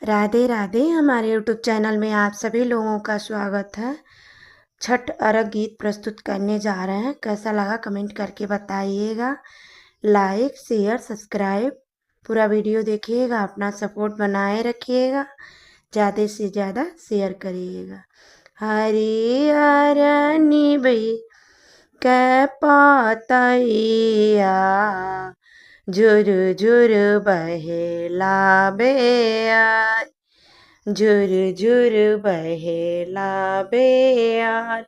राधे राधे। हमारे YouTube channel में आप सभी लोगों का स्वागत है। छठ अर्घ गीत प्रस्तुत करने जा रहे हैं। कैसा लगा कमेंट करके बताइएगा। लाइक शेयर सब्सक्राइब पूरा वीडियो देखिएगा। अपना सपोर्ट बनाए रखिएगा। ज़्यादा से ज़्यादा शेयर करिएगा। हरियर निभई के पातैया झुर झुर बहेला बेयार झुर झुर बहेला बेयार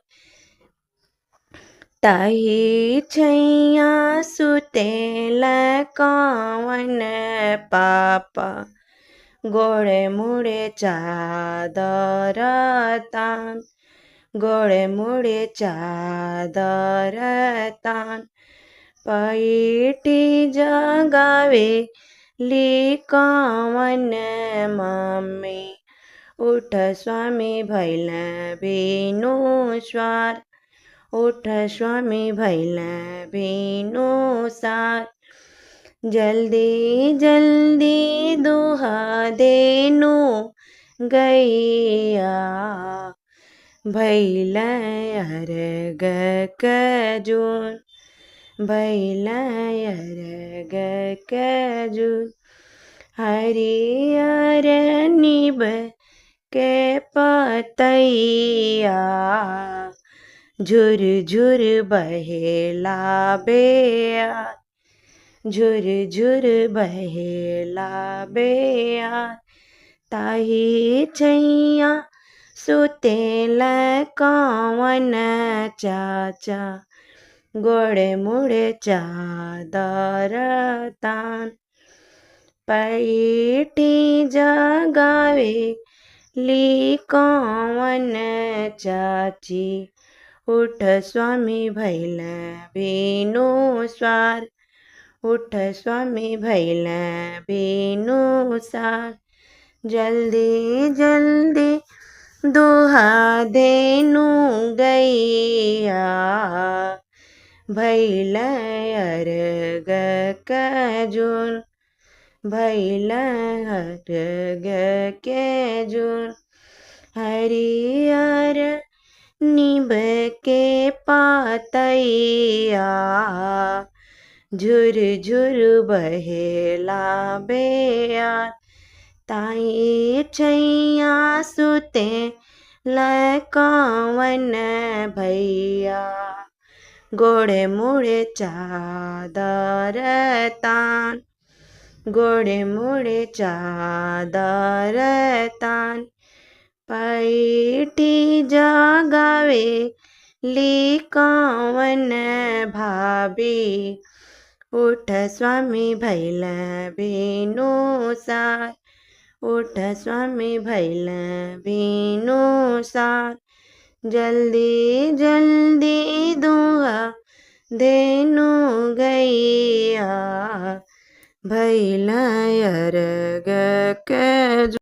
ताही छैया सुतेल कवन पापा गोड़े मुड़े चादर तान गोड़े मुड़े चादर तान पैटी जगावे ली कवन मम्मी उठ स्वामी भैल बिनु स्वार उठ स्वामी भैल बिनु सार जल्दी जल्दी दुहा देनु गैया भैल अर्घ कजून भैल अर्घ कजून हरियर निभ के पतैया झुर झुर बहेला बेयार झुर झुर बहेला बेयार ताही छैया सुतेल कवन चाचा गोड़े मुड़े चादर तान पैठी जगावे ली कवन चाची उठ स्वामी भैल बिनु स्वार उठ स्वामी भैल बिनु सार जल्दी जल्दी दुहा देनु गैया भैल अर्घ कजून भैल अर्घ कजून हरियर निभ के पातैया झुर झुर बहेला बेयार ताई छैया सुते कवन भैया गोड़े मुड़े चादर तान गोड़े मुड़े चादर तान पैठी जगावे ली कवन भाभी उठ स्वामी भैल बिनु सार उठ स्वामी भैल बिनु सार जल्दी जल्दी दुहा देनु गैया भैल अर्घ कजून।